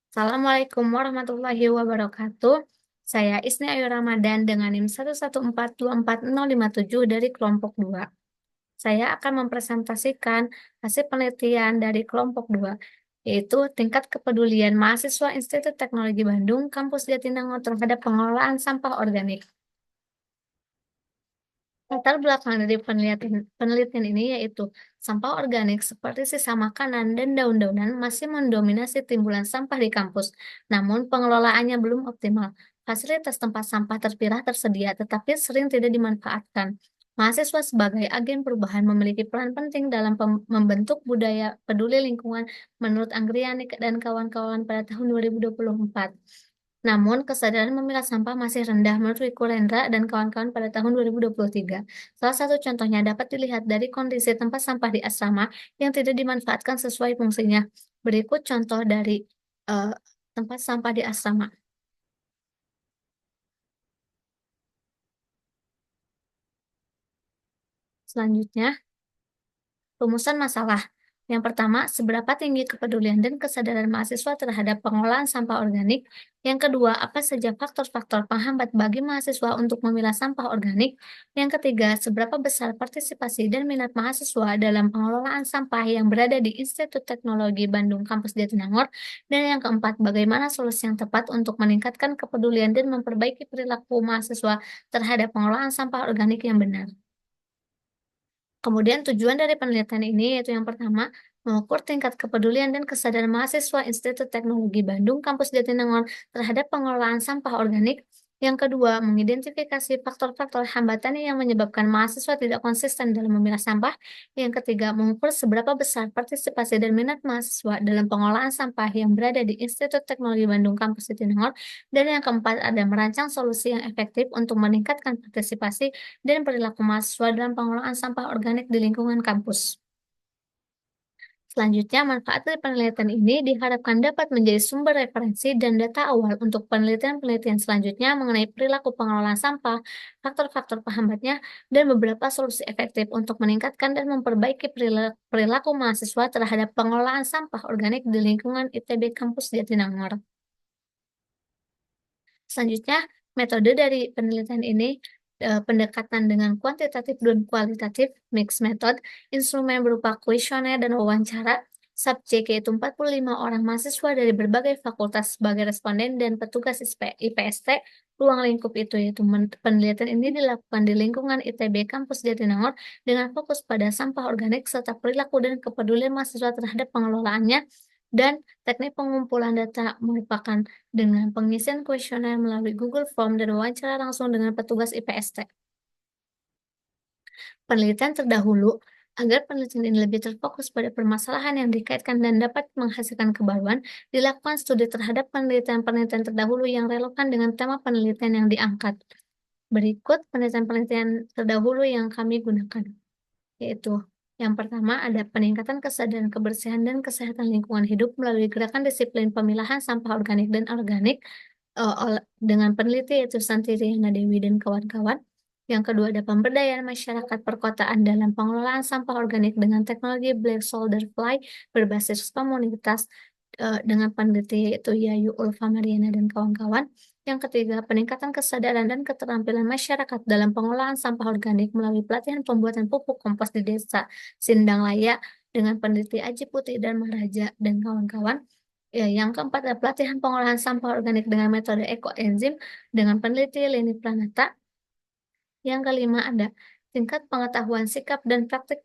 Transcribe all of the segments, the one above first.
Assalamualaikum warahmatullahi wabarakatuh. Saya Isni Ayu Ramadan dengan NIM 114240057 dari kelompok 2. Saya akan mempresentasikan hasil penelitian dari kelompok 2, yaitu tingkat kepedulian mahasiswa Institut Teknologi Bandung, Kampus Jatinangor terhadap pengelolaan sampah organik. Latar belakang dari penelitian ini yaitu sampah organik seperti sisa makanan dan daun-daunan masih mendominasi timbulan sampah di kampus, namun pengelolaannya belum optimal. Fasilitas tempat sampah terpisah tersedia, tetapi sering tidak dimanfaatkan. Mahasiswa sebagai agen perubahan memiliki peran penting dalam membentuk budaya peduli lingkungan menurut Anggriani dan kawan-kawan pada tahun 2024. Namun, kesadaran memilah sampah masih rendah menurut Wiku Rendra dan kawan-kawan pada tahun 2023. Salah satu contohnya dapat dilihat dari kondisi tempat sampah di asrama yang tidak dimanfaatkan sesuai fungsinya. Berikut contoh dari eh, tempat sampah di asrama. Selanjutnya, rumusan masalah. Yang pertama, seberapa tinggi kepedulian dan kesadaran mahasiswa terhadap pengolahan sampah organik? Yang kedua, apa saja faktor-faktor penghambat bagi mahasiswa untuk memilah sampah organik? Yang ketiga, seberapa besar partisipasi dan minat mahasiswa dalam pengelolaan sampah yang berada di Institut Teknologi Bandung Kampus Jatinangor? Dan yang keempat, bagaimana solusi yang tepat untuk meningkatkan kepedulian dan memperbaiki perilaku mahasiswa terhadap pengolahan sampah organik yang benar? Kemudian tujuan dari penelitian ini yaitu yang pertama, mengukur tingkat kepedulian dan kesadaran mahasiswa Institut Teknologi Bandung Kampus Jatinangor terhadap pengelolaan sampah organik. Yang kedua, mengidentifikasi faktor-faktor hambatan yang menyebabkan mahasiswa tidak konsisten dalam memilah sampah. Yang ketiga, mengukur seberapa besar partisipasi dan minat mahasiswa dalam pengolahan sampah yang berada di Institut Teknologi Bandung Kampus Jatinangor. Dan yang keempat, ada merancang solusi yang efektif untuk meningkatkan partisipasi dan perilaku mahasiswa dalam pengelolaan sampah organik di lingkungan kampus. Selanjutnya, manfaat dari penelitian ini diharapkan dapat menjadi sumber referensi dan data awal untuk penelitian-penelitian selanjutnya mengenai perilaku pengelolaan sampah, faktor-faktor penghambatnya, dan beberapa solusi efektif untuk meningkatkan dan memperbaiki perilaku mahasiswa terhadap pengelolaan sampah organik di lingkungan ITB Kampus Jatinangor. Selanjutnya, metode dari penelitian ini pendekatan dengan kuantitatif dan kualitatif, mixed method, instrumen berupa kuesioner dan wawancara, subjek yaitu 45 orang mahasiswa dari berbagai fakultas sebagai responden dan petugas IPST, ruang lingkup itu yaitu penelitian ini dilakukan di lingkungan ITB Kampus Jatinangor dengan fokus pada sampah organik serta perilaku dan kepedulian mahasiswa terhadap pengelolaannya dan teknik pengumpulan data merupakan dengan pengisian kuesioner melalui Google Form dan wawancara langsung dengan petugas IPST. Penelitian terdahulu, agar penelitian ini lebih terfokus pada permasalahan yang dikaitkan dan dapat menghasilkan kebaruan, dilakukan studi terhadap penelitian-penelitian terdahulu yang relevan dengan tema penelitian yang diangkat. Berikut penelitian-penelitian terdahulu yang kami gunakan, yaitu yang pertama ada peningkatan kesadaran kebersihan dan kesehatan lingkungan hidup melalui gerakan disiplin pemilahan sampah organik dan anorganik dengan peneliti yaitu Santi Riana Dewi dan kawan-kawan. Yang kedua ada pemberdayaan masyarakat perkotaan dalam pengelolaan sampah organik dengan teknologi Black Soldier Fly berbasis komunitas dengan peneliti yaitu Yayu Ulfa Mariana dan kawan-kawan. Yang ketiga, peningkatan kesadaran dan keterampilan masyarakat dalam pengolahan sampah organik melalui pelatihan pembuatan pupuk kompos di Desa Sindang Laya dengan peneliti Aji Putih dan Maharaja dan kawan-kawan. Ya, yang keempat adalah pelatihan pengolahan sampah organik dengan metode ekoenzim dengan peneliti Leni Pranata. Yang kelima ada tingkat pengetahuan sikap dan praktik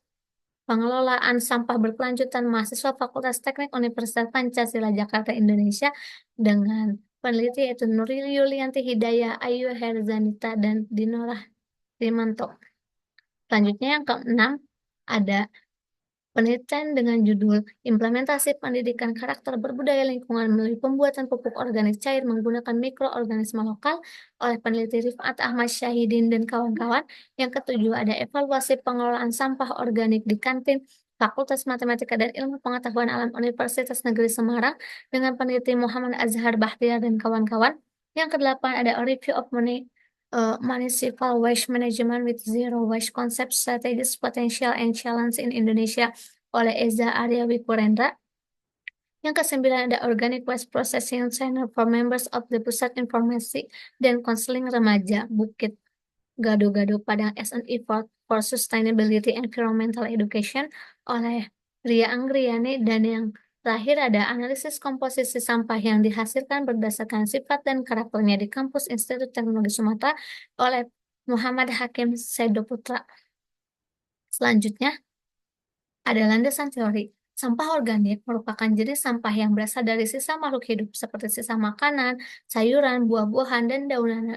pengelolaan sampah berkelanjutan mahasiswa Fakultas Teknik Universitas Pancasila Jakarta Indonesia dengan peneliti yaitu Nuril Yulianti Hidayah, Ayu Herzanita, dan Dinorah Rimanto. Selanjutnya yang keenam ada penelitian dengan judul Implementasi Pendidikan Karakter Berbudaya Lingkungan melalui Pembuatan Pupuk Organik Cair Menggunakan Mikroorganisme Lokal oleh peneliti Rifat Ahmad Syahidin dan kawan-kawan. Yang ketujuh ada evaluasi pengelolaan sampah organik di kantin Fakultas Matematika dan Ilmu Pengetahuan Alam Universitas Negeri Semarang dengan peneliti Muhammad Azhar Bahtiar dan kawan-kawan. Yang kedelapan ada a review of municipal waste management with zero waste concept strategies potential and challenge in Indonesia oleh Eza Arya Wikurendra. Yang kesembilan ada Organic Waste Processing Center for Members of the Pusat Informasi dan Konseling Remaja Bukit Gado-Gado Padang S&E for Sustainability Environmental Education oleh Ria Anggriani, dan yang terakhir ada analisis komposisi sampah yang dihasilkan berdasarkan sifat dan karakternya di kampus Institut Teknologi Sumatera oleh Muhammad Hakim Saidoputra. Selanjutnya ada landasan teori. Sampah organik merupakan jenis sampah yang berasal dari sisa makhluk hidup seperti sisa makanan, sayuran, buah-buahan, dan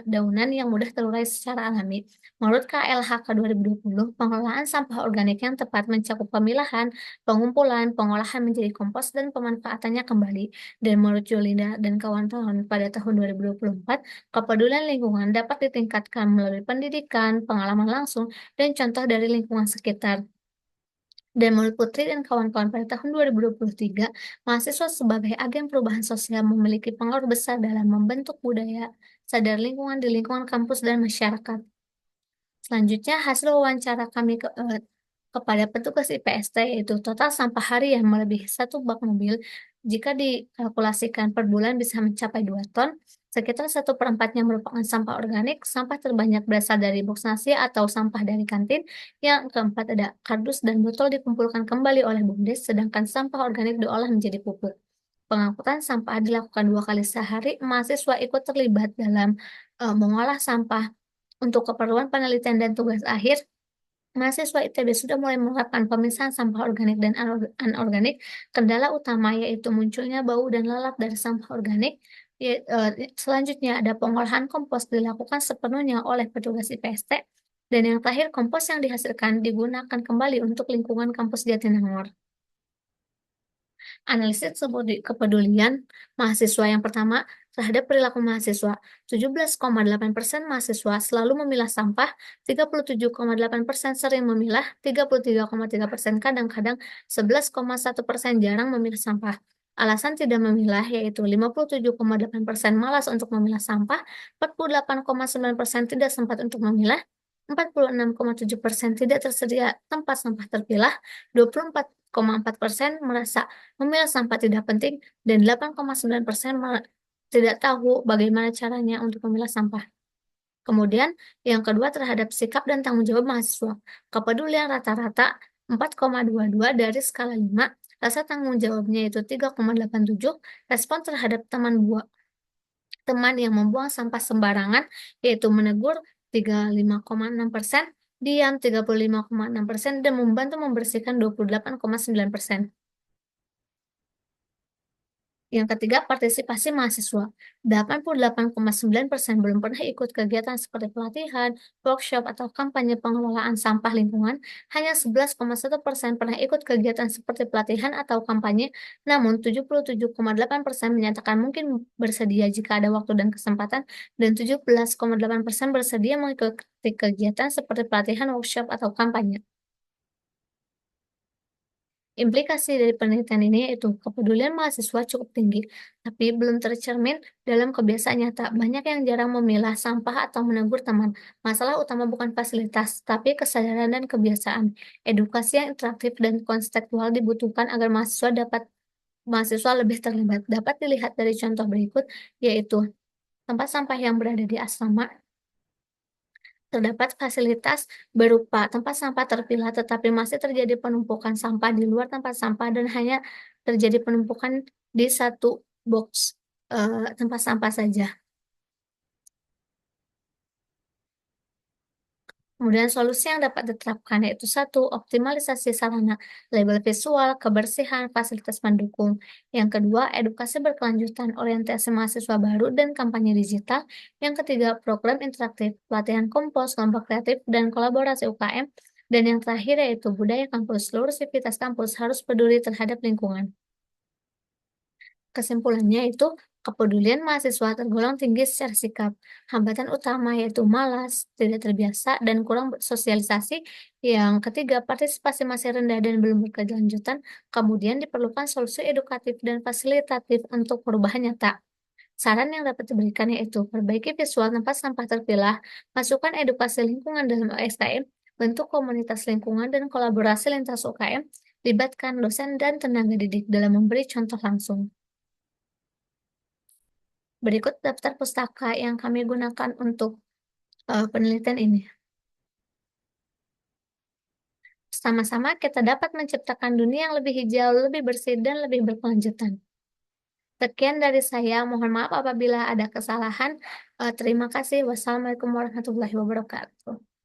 daunan yang mudah terurai secara alami. Menurut KLHK 2020, pengelolaan sampah organik yang tepat mencakup pemilahan, pengumpulan, pengolahan menjadi kompos, dan pemanfaatannya kembali. Dan menurut Julinda dan kawan-kawan pada tahun 2024, kepedulian lingkungan dapat ditingkatkan melalui pendidikan, pengalaman langsung, dan contoh dari lingkungan sekitar. Dan menurut Putri dan kawan-kawan pada tahun 2023, mahasiswa sebagai agen perubahan sosial memiliki pengaruh besar dalam membentuk budaya sadar lingkungan di lingkungan kampus dan masyarakat. Selanjutnya, hasil wawancara kami kepada petugas IPST yaitu total sampah harian melebihi satu bak mobil. Jika dikalkulasikan per bulan bisa mencapai 2 ton, sekitar 1/4-nya merupakan sampah organik, sampah terbanyak berasal dari box nasi atau sampah dari kantin, yang keempat ada kardus dan botol dikumpulkan kembali oleh BUMDes, sedangkan sampah organik diolah menjadi pupuk. Pengangkutan sampah dilakukan 2 kali sehari, mahasiswa ikut terlibat dalam mengolah sampah untuk keperluan penelitian dan tugas akhir. Mahasiswa ITB sudah mulai menerapkan pemisahan sampah organik dan anorganik. Kendala utama yaitu munculnya bau dan lalat dari sampah organik. Selanjutnya ada pengolahan kompos dilakukan sepenuhnya oleh petugas IPST. Dan yang terakhir, kompos yang dihasilkan digunakan kembali untuk lingkungan kampus Jatinangor. Analisis kepedulian mahasiswa yang pertama terhadap perilaku mahasiswa. 17,8% mahasiswa selalu memilah sampah, 37,8% sering memilah, 33,3% kadang-kadang, 11,1% jarang memilah sampah. Alasan tidak memilah yaitu 57,8% malas untuk memilah sampah, 48,9% tidak sempat untuk memilah, 46,7% tidak tersedia tempat sampah terpilah, 24,4% merasa memilah sampah tidak penting, dan 8,9% tidak tahu bagaimana caranya untuk memilah sampah. Kemudian, yang kedua terhadap sikap dan tanggung jawab mahasiswa. Kepedulian rata-rata 4,22 dari skala 5, rasa tanggung jawabnya itu 3,87, respon terhadap teman yang membuang sampah sembarangan yaitu menegur 35,6%, diam 35,6%, dan membantu membersihkan 28,9%. Yang ketiga, partisipasi mahasiswa. 88,9% belum pernah ikut kegiatan seperti pelatihan, workshop, atau kampanye pengelolaan sampah lingkungan. Hanya 11,1% pernah ikut kegiatan seperti pelatihan atau kampanye, namun 77,8% menyatakan mungkin bersedia jika ada waktu dan kesempatan, dan 17,8% bersedia mengikuti kegiatan seperti pelatihan, workshop, atau kampanye. Implikasi dari penelitian ini yaitu kepedulian mahasiswa cukup tinggi, tapi belum tercermin dalam kebiasaan nyata. Banyak yang jarang memilah sampah atau menegur teman. Masalah utama bukan fasilitas, tapi kesadaran dan kebiasaan. Edukasi yang interaktif dan kontekstual dibutuhkan agar mahasiswa lebih terlibat. Dapat dilihat dari contoh berikut, yaitu tempat sampah yang berada di asrama. Terdapat fasilitas berupa tempat sampah terpilah, tetapi masih terjadi penumpukan sampah di luar tempat sampah dan hanya terjadi penumpukan di satu box tempat sampah saja. Kemudian solusi yang dapat diterapkan yaitu satu, optimalisasi sarana, label visual, kebersihan, fasilitas pendukung. Yang kedua, edukasi berkelanjutan, orientasi mahasiswa baru, dan kampanye digital. Yang ketiga, program interaktif, pelatihan kompos, kelompok kreatif, dan kolaborasi UKM. Dan yang terakhir yaitu budaya kampus, seluruh sivitas kampus harus peduli terhadap lingkungan. Kesimpulannya itu, kepedulian mahasiswa tergolong tinggi secara sikap. Hambatan utama yaitu malas, tidak terbiasa, dan kurang sosialisasi. Yang ketiga, partisipasi masih rendah dan belum berkelanjutan. Kemudian diperlukan solusi edukatif dan fasilitatif untuk perubahan nyata. Saran yang dapat diberikan yaitu perbaiki visual tempat sampah terpilah, masukkan edukasi lingkungan dalam OSTM, bentuk komunitas lingkungan dan kolaborasi lintas UKM, Libatkan dosen dan tenaga didik dalam memberi contoh langsung. Berikut daftar pustaka yang kami gunakan untuk penelitian ini. Sama-sama kita dapat menciptakan dunia yang lebih hijau, lebih bersih, dan lebih berkelanjutan. Sekian dari saya, mohon maaf apabila ada kesalahan. Terima kasih. Wassalamualaikum warahmatullahi wabarakatuh.